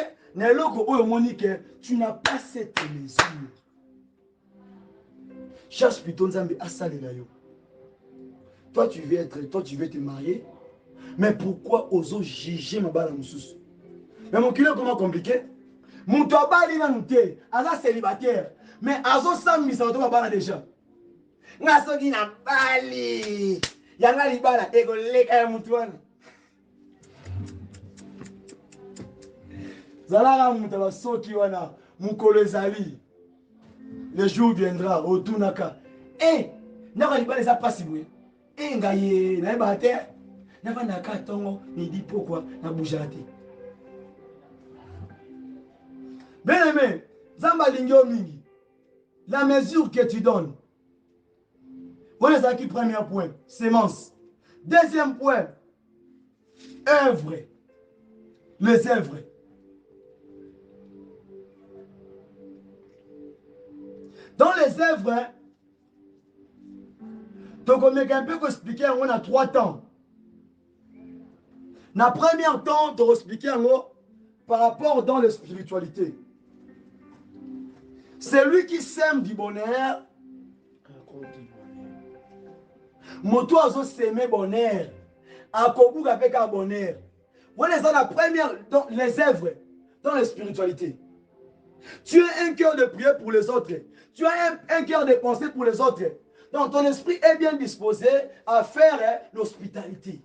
tu n'as pas cette mesure. Cherche plutôt Nzambe Assalelayo. Toi tu veux te marier, mais pourquoi oser juger ma balle à Moussous? Mais mon client comment compliqué? Mon toba li na nute, aza célibataire. Mais azo sam misanto babana déjà. Nga soki na bali. Yanga libala ego leka ya mutu wana. Zalaka mutu ba soki wana mukolo ezali. Le jour viendra otunaka. Eh, naka libala eza pasi boye. Eh ngaye na ba te. Na ba na ka tongo ni di pourquoi na boujate. Bien-aimé, Zamba Lingyo Mingi, la mesure que tu donnes, voilà ça qui premier point, sémence. Deuxième point, œuvre. Les œuvres. Dans les œuvres, donc on est un peu expliquer, on a 3 temps. Dans le premier temps, de expliquer par rapport dans la spiritualité. Celui qui sème du bonheur, moto azo s'aimer bonheur, à Kobu avec un bonheur. Voilà ça la première dans les œuvres, dans la spiritualité. Tu as un cœur de prière pour les autres. Tu as un cœur de pensée pour les autres. Donc ton esprit est bien disposé à faire l'hospitalité.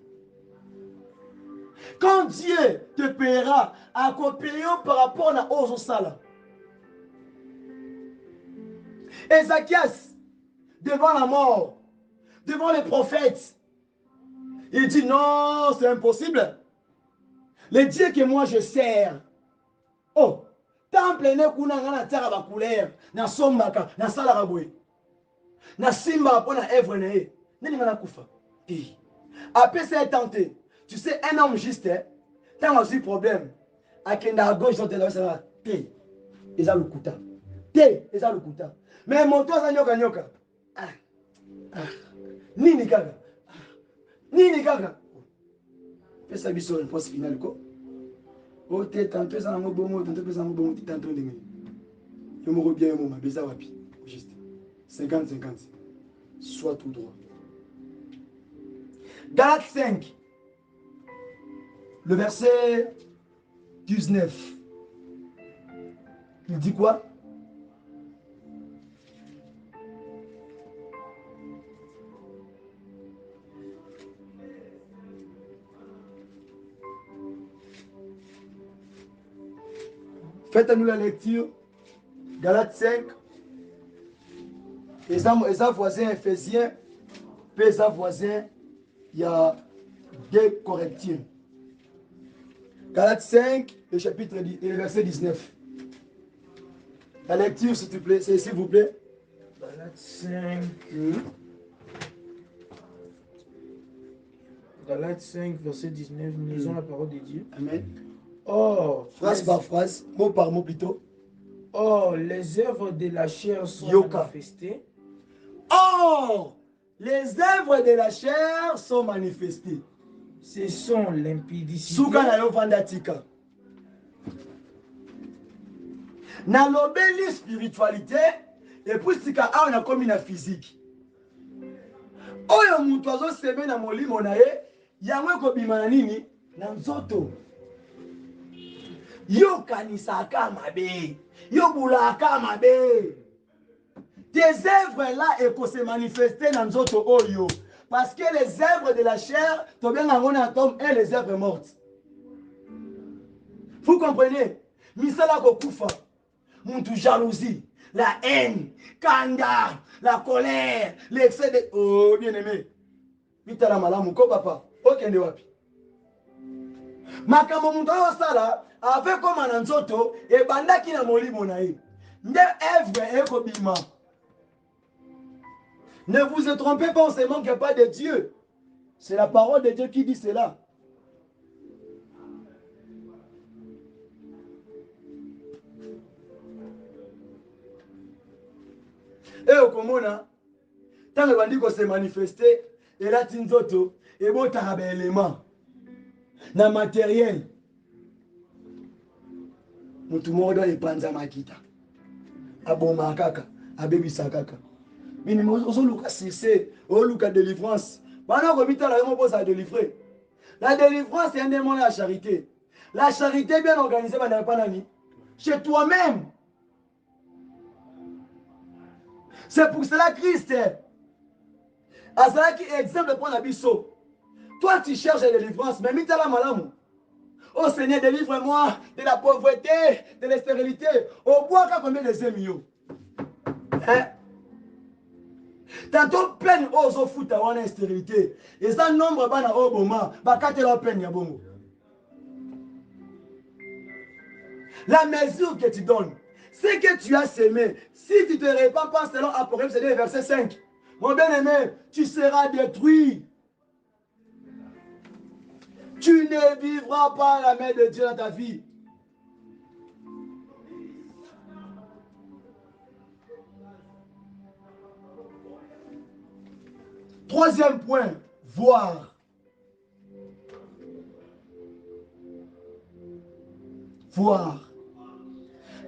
Quand Dieu te paiera, à coopérer par rapport à aux salles. Ézéchias, devant la mort, devant les prophètes, il dit non, c'est impossible. Le Dieu que moi je sers, oh, temple ne kuna ngana tara ba couleur, na sombaka, na sala raboué, na simba pona œuvre ne, nani ngana kufa. Après c'est tenté, tu sais un homme juste, tant aussi problème, à kenda à gauche dans tes ça té, eza lukuta, té, eza lukuta. Mais mon toit ça nyoka nyoka. Nini kaka? Nini kaka? Fais ça biso réponse finale quoi. Oh t'es tantôt ça mo bomo, tantôt ça mo bomo, tantôt ndenge. Yo mo bien yo mo mabeza wapi? Juste 50-50. Soit tout droit. Galates 5. Le verset 19. Il dit quoi? Faites-nous la lecture. Galates 5. Et ça voisin Ephésiens. Puis ça voisin, il y a 2 Corinthiens. Galates 5, le chapitre et le verset 19. La lecture, s'il te plaît, s'il vous plaît. Galates 5. Galates 5, verset 19. Nous lisons la parole de Dieu. Amen. Or, phrase par phrase, mot par mot plutôt. Or, les œuvres de la chair sont manifestées. Or, les œuvres de la chair sont manifestées. Ce sont l'impudicité. Souka na yo vandatika. Na lobeli spiritualité et puis sika a on a comme une physique. Oyo mutu azo seme na molimo na ye, yango ko bimana nini na nzoto. Yo kanisaka mabe, yo bulaka mabe. Tes œuvres là et qu'on se manifester dans nzoto oyo. Parce que les œuvres de la chair, tu bien en atome et les œuvres mortes. Vous comprenez? Misala kokufa, muntu jalousie, la haine, kanda, la colère, l'excès de... Oh, bien-aimé. Mitala malamu ko papa, okende wapi. Makambo muntu osala, avec comme en nzoto, et bandaki na molimo na ye. Nde œuvre eko bima. Ne vous trompez pas, on se manque pas de Dieu. C'est la parole de Dieu qui dit cela. Et au Komona, tant que bandit se manifester, et là tinzoto, et bon t'as un élément, na matériel. Mutu modo e panza makita, aboma kaka, abebisa kaka. Mais nous avons cessé, la délivrance. Pendant que nous avons la délivrer. La délivrance, c'est un démon de la charité. La charité bien organisée, pas nani. chez toi-même. C'est pour cela Christ azalaki exemple pour Nabiso. Toi tu cherches la délivrance, mais mitala malamu. Oh Seigneur, délivre-moi de la pauvreté, de la stérilité. Au bois, combien de millions? Hein? Tantôt peine aux foot à la stérilité. Et ça nombre bana au boma, bakate la peine ya bongo. La mesure que tu donnes, ce que tu as semé, si tu te répands pas selon Apocalypse verset 5, mon bien-aimé, tu seras détruit. Tu ne vivras pas la main de Dieu dans ta vie. Troisième point, voir. Voir.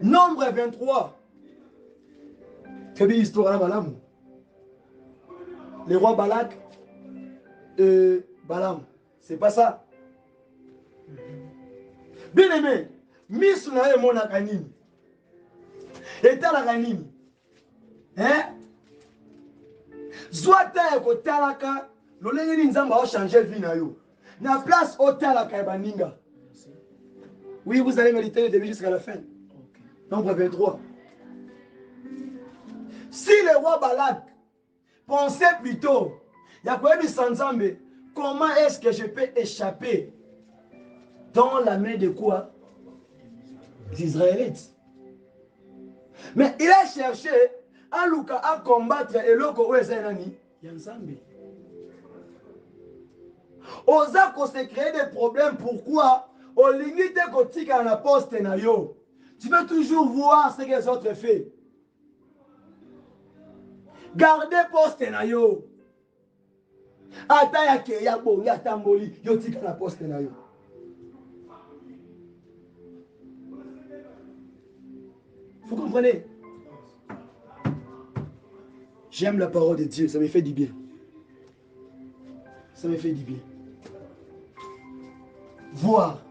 Nombre 23. Très bien, histoire là, Balaam. Les rois Balak et Balaam. C'est pas ça. Bien aimé, Misuna et mon akanini. Et t'as l'akanini. Hein? Soit t'as un côté à la ka, l'olengeni nzamba a changé vie na yo. Na place au talaka baninga. Oui, vous allez méditer le début jusqu'à la fin. Nombre 23. Si le roi Balak pensait plutôt, comment est-ce que je peux échapper dans la main de quoi? Des Israélites. Mais il a cherché à combattre et l'oko Oezenani, Yansambi. Osa qu'on s'est créé des problèmes. Pourquoi? Au limite que à la poste na yo. Tu veux toujours voir ce que les autres font. Gardez poste na yo. Ata ya ke ya bo ya tamboli yo tika na poste na yo. Vous comprenez? J'aime la parole de Dieu, ça me fait du bien. Ça me fait du bien. Voir.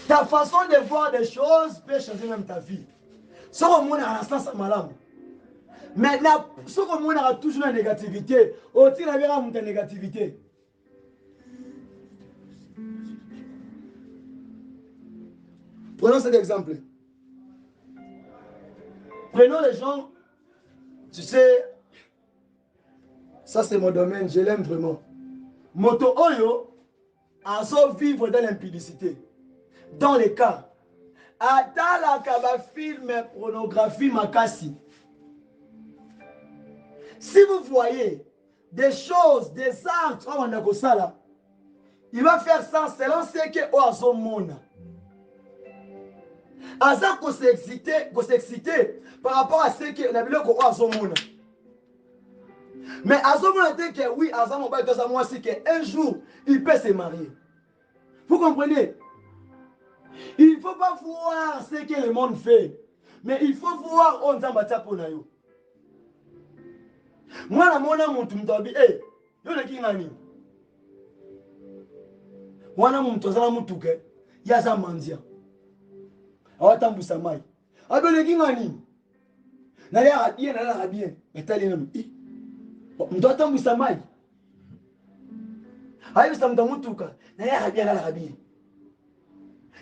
Ta façon de voir des choses peut changer même ta vie. Ce qu'on a l'instant, c'est malade. Maintenant, ce qu'on a toujours la négativité, aussi la négativité. Prenons cet exemple. Prenons les gens, tu sais, ça c'est mon domaine, je l'aime vraiment. Moto Oyo, en vivre dans l'impudicité. Dans les cas, atala kaba film pornographie makasi. Si vous voyez des choses, des actes, il va faire ça selon ce que Oazo Mona. Aza qu'on s'exciter par rapport à ce que Nabilo Oazo Mona. Mais Azo Mona dit que oui, Aza Mona dit que moi c'est qu'un jour il peut se marier. Vous comprenez? Il ne faut pas voir ce que le monde fait, mais il faut voir on t'embatta pour nayo. Moi la mona muntu mtabi yo na kingani. Wana muntu zala mutuke ya za mandia. Awatambusa mai. Abele kingani. Na ya bien na la bien. Etali na mi. Mtu atambusa mai. Ayo sa mtamutuka na ya bien na la bien.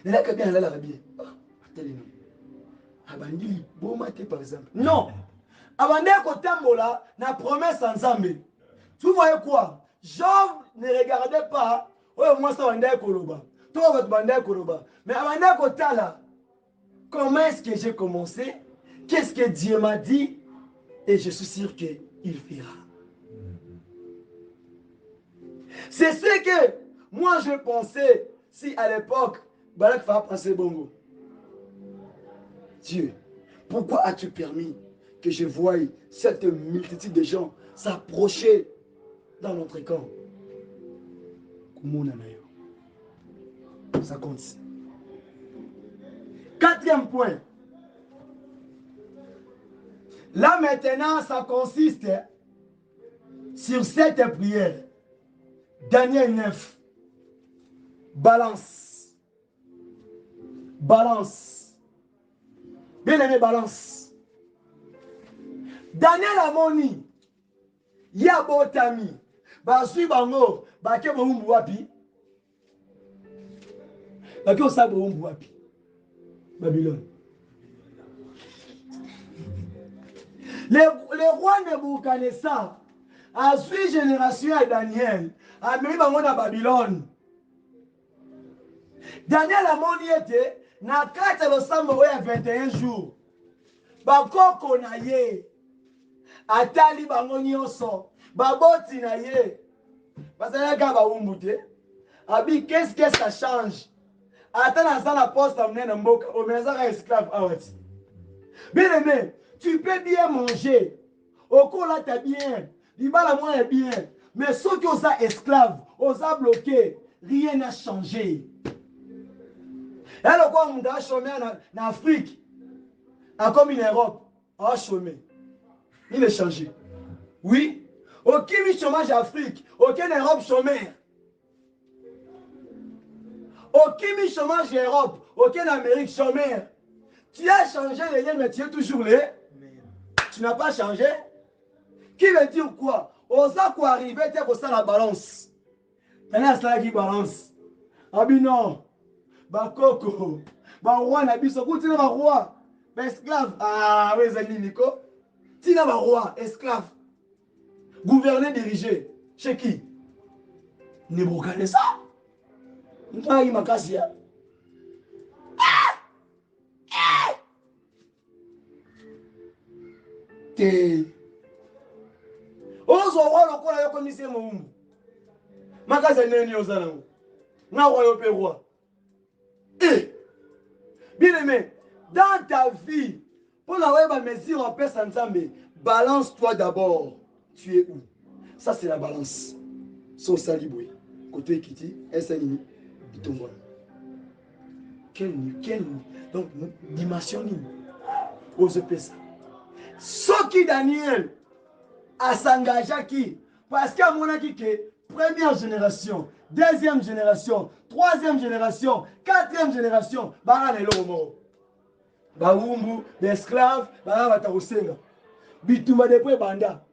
Na la bien na la bien. Etali na. Abandili bomate par exemple. Non. Abandé kotambola na promesse en Zambé. Tu voyais quoi? Job ne regardait pas. Oh, moi ça bandé koloba. Toi votre bandé koloba. Mais abandé kotala. Comment est-ce que j'ai commencé? Qu'est-ce que Dieu m'a dit? Et je suis sûr qu'il fera. C'est ce que moi je pensais si à l'époque Balak va passer bongo. Dieu, pourquoi as-tu permis que je voie cette multitude de gens s'approcher dans notre camp? Ça compte. Quatrième point. Là maintenant, ça consiste sur cette prière. Daniel 9. Balance. Balance. Bien aimé, balance. Daniel Amoni, Yabotami, Basui Bango, Bake Boumbu Wapi, Bake Osabo Boumbu Wapi, Babylone. Les rois Nebuchadnezzar, à suivre génération à Daniel, a mis Bango à Babylone. Daniel Amoni était, na 4 losambo ya 21 jours. Bakoko na ye. Atali bango nyonso. Baboti na ye. Parce que ga ba umbute. Abi qu'est-ce que ça change? Attends dans la poste amener na mboka, o meza esclave awati. Bien aimé, tu peux bien manger. Au cours là t'as bien. Libala moi est bien. Mais ceux qui ont ça esclave, ont ça bloqué, rien n'a changé. Et le quoi on a chômé en Afrique, comme en Europe, on a chômé. Il est changé. Oui. Aucun chômage en Afrique, aucun Europe chômé. Aucun chômage en Europe, aucun Amérique chômé. Tu as changé les liens, mais tu es toujours là. Tu n'as pas changé. Qui veut dire quoi? On sait quoi arriver, tu as ça la balance. Tu as ça qui balance. Ah bien non. Bakoko. Ba roi na biso ku tina ba roi. Ba esclave. Ah, oui, zali Nico. Tina ba roi, esclave. Gouverner, diriger. Chez qui? Nebuchadnezzar. Nta yi makasi ya. Te. Ozo roi lokola yo komise mo. Makasi neni ozana ngo. Na roi yo pe roi. Bien aimé, dans ta vie, pour la mesure en paix sans Nzambe, balance-toi d'abord. Tu es où? Ça, c'est la balance. Son saliboué. Côté Kiti, SNI, Itombo. Quelle donc, dimension, ose ça. Ce qui Daniel a s'engagé qui? Parce qu'à mon avis, première génération, deuxième génération, troisième génération, quatrième génération, bara lelo mort. Baumbu, l'esclave, bara batarusenga. Bitumba depuis banda.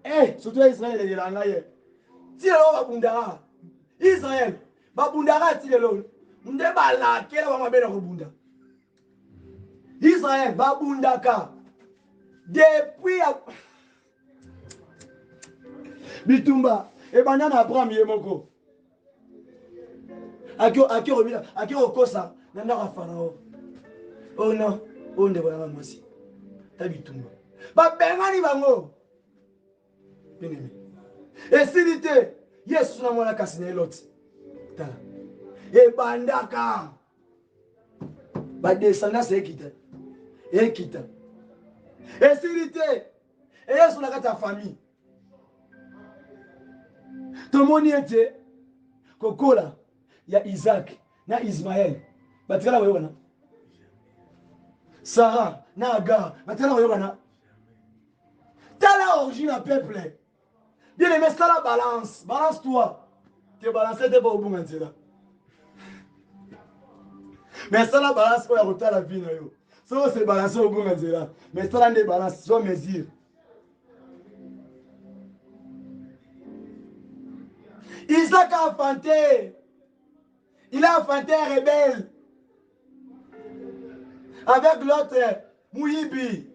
Eh, surtout Israël est là ngaye. Ti lelo babundara. Israël, babundara ti lelo. Nde bala kela ba mabena kobunda. Israël babundaka. Depuis Bitumba, et banana Abraham yemoko. Akio okosa, nanda ka Pharaon. Oh non, on ne voit pas moi aussi. Ta Bitumba. Ba bengani bango. Bien-aimé. Et s'il était, yes, na mwana kasine l'autre. Ta. Et bandaka. Ba descendance ekita. Ekita. Et s'il était, et yes, on a ta famille. Tout le monde était Kokola, il y a Isaac, il y a Ismaël. Batikala wayona. Sarah, na Agar, batikala wayona. T'as la origine à peuple. Bien aimé, ça la balance. Balance-toi. Tu es balancé, tu es pas au bon là. Mais ça la balance, il y a autant la vie. Ça c'est balancé au bon là. Mais ça la balance, soit mesure. Isaac a enfanté. Il a enfanté un rebelle. Avec l'autre, Mouyibi.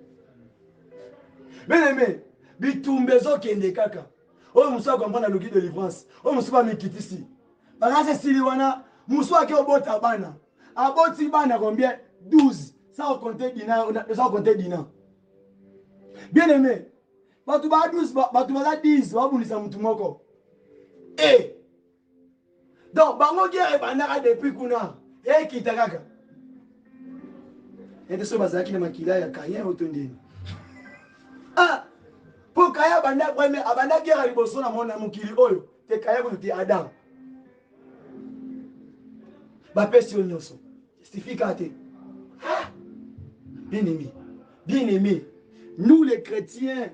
Bien aimé, Bitumbezo Kende Kaka. Oh, Moussa comprend la logique de délivrance. Oh, Moussa va me quitter ici. Parce que c'est Siliwana, Moussa qui est au bot à Bana. À bot Sibana, combien? 12. Ça, on comptait Dina. Ça, on comptait Dina. Bien aimé, Batouba 12, Batouba 10, Baboulisa Moutoumoko. Eh! Donc, Bango Guerre et Banara depuis Kuna. Eh, Kitakaka. Et de ce bazaki de Makila, il y a Kayen au Tondine. Ah! Pour Kaya Banda, premier, Abanda Guerre à Liboso, na mon amukili Oyo, te Kaya Bouti Adam. Bapé sur Nyoso. Justificaté. Bien aimé. Bien aimé. Nous les chrétiens,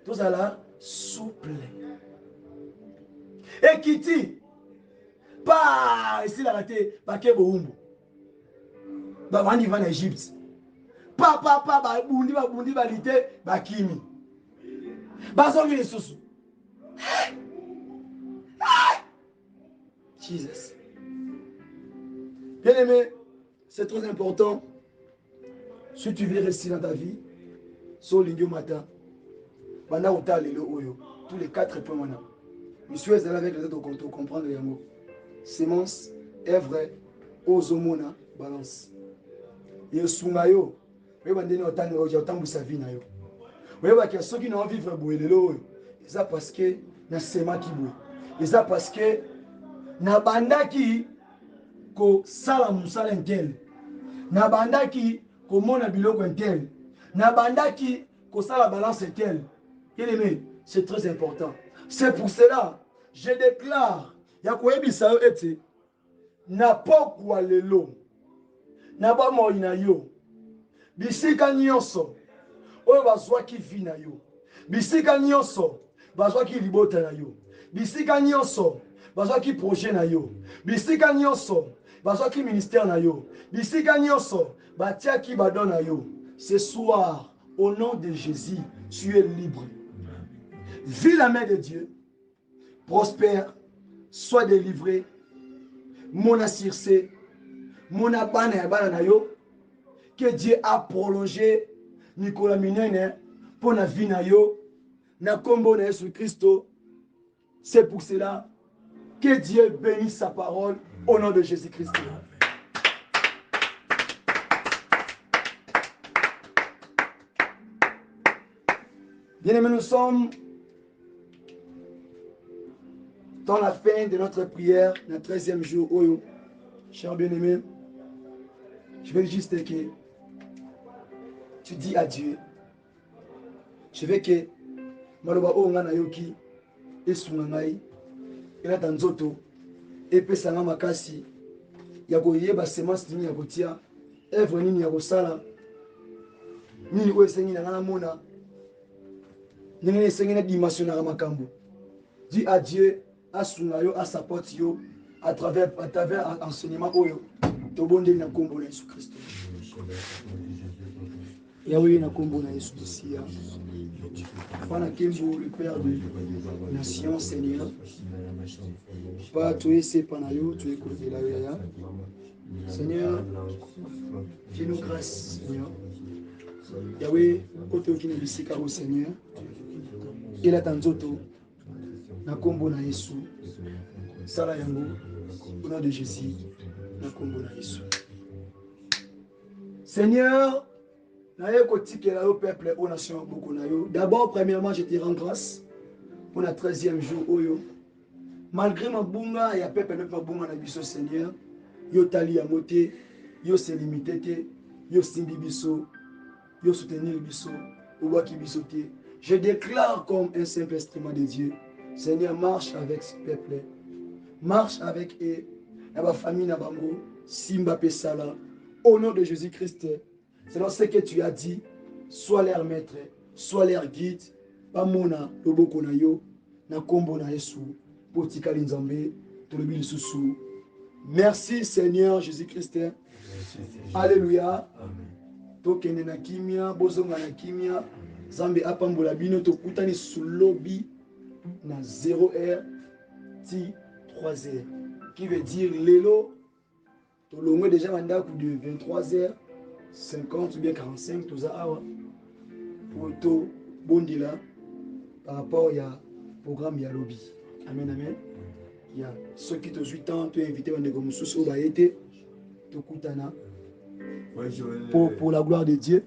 tous à la souple. Et Kiti, pas ici la raté, Baké Boumbo. bavandi va na Égypte. Papa, babundi balite, bakimi. Bazongi lisusu. Jesus. Bien aimé, c'est très important. Si tu veux rester dans ta vie, sur l'ingio matin, pendant tous les 4 points maintenant. Je suis allé avec les autres pour comprendre les mots. Sémence, œuvre, ozomona, balance. Et sungayo, vous avez autant sa vie. Vous voyez que ceux qui n'ont envie de vivre, c'est parce que na sema qui boué. Et ça parce que na banda qui ko sala musala intel. Na banda qui ko mona biloko intel. Na banda qui ko sala balance intel. Bien-aimé, c'est très important. C'est pour cela je déclare ya ko ebisa yo ete na pokwa lelo na ba moina yo bisika nyonso oyo bazwaki vi na yo bisika nyonso bazwaki libota na yo bisika nyonso bazwaki projet na yo bisika nyonso bazwaki ministère na yo bisika nyonso batiaki badon na yo. Ce soir au nom de Jésus tu es libre. Vis la main de Dieu, prospère, sois délivré. Mona Circe, Mona Bana ya bana na yo, que Dieu a prolongé Nicolas Minene pour la vie na yo, na kombo na Jésus Christ. C'est pour cela que Dieu bénisse sa parole au nom de Jésus-Christ. Bien-aimés, nous sommes dans la fin de notre prière, le 13e jour. Oh, cher bien-aimé, je veux juste que tu dis à Dieu, je veux que maloba o ngana yoki esunga ngai elata nzoto epesanga makasi ya koyeba semence nini ya kotia œuvre nini ya kosala nini oyo esengi na nga namona ndenge esengi na dimensionnaka makambo. Dis à Dieu asunga yo asapporte yo à travers enseignement oyo tobondeli na kombo na Yesu Kristo. Yahweh na kombo na Yesu Messia. Pana Kembo, le Père de Nation, Seigneur. Pas tu es Sepanayo, tu es Kodelaya. Seigneur, fais-nous grâce, Seigneur. Yahweh, koto kine bisika au Seigneur. Il a tanzoto na kombo na Yesu. Sala yango au nom de Jésus na kombo na Yesu. Seigneur, peuple, aux nations, d'abord, premièrement, je te rends grâce pour le 13e jour. Malgré ma bunga, il y a peuple ne pas bunga na biso Seigneur. Yo tali ya moté, yo se limité, yo simbi biso, yo soutenir biso, ouwaki bisoté. Je déclare comme un simple instrument de Dieu. Seigneur, marche avec ce peuple. Marche avec eux. Na famille na bango, simba pesala. Au nom de Jésus-Christ. Selon ce que tu as dit, sois leur maître, sois leur guide. Pamona, loboko na yo, na kombo na Yesu, potika linzambe, tolobi lisusu. Merci Seigneur Jésus-Christ. Alléluia. Tokende na kimia, bozonga na kimia, Zambe apambola bino tokutani sulobi na 0h ti 3h. Qui veut dire lelo, tolongwe déjà mandaku de 23h. 50 ou bien 45, tout ça, pour tout bondila par rapport à programme ya lobby. Amen, amen. Il y a ceux qui ont 8 ans, tu es invité à un sous au baïté, pour la gloire de Dieu.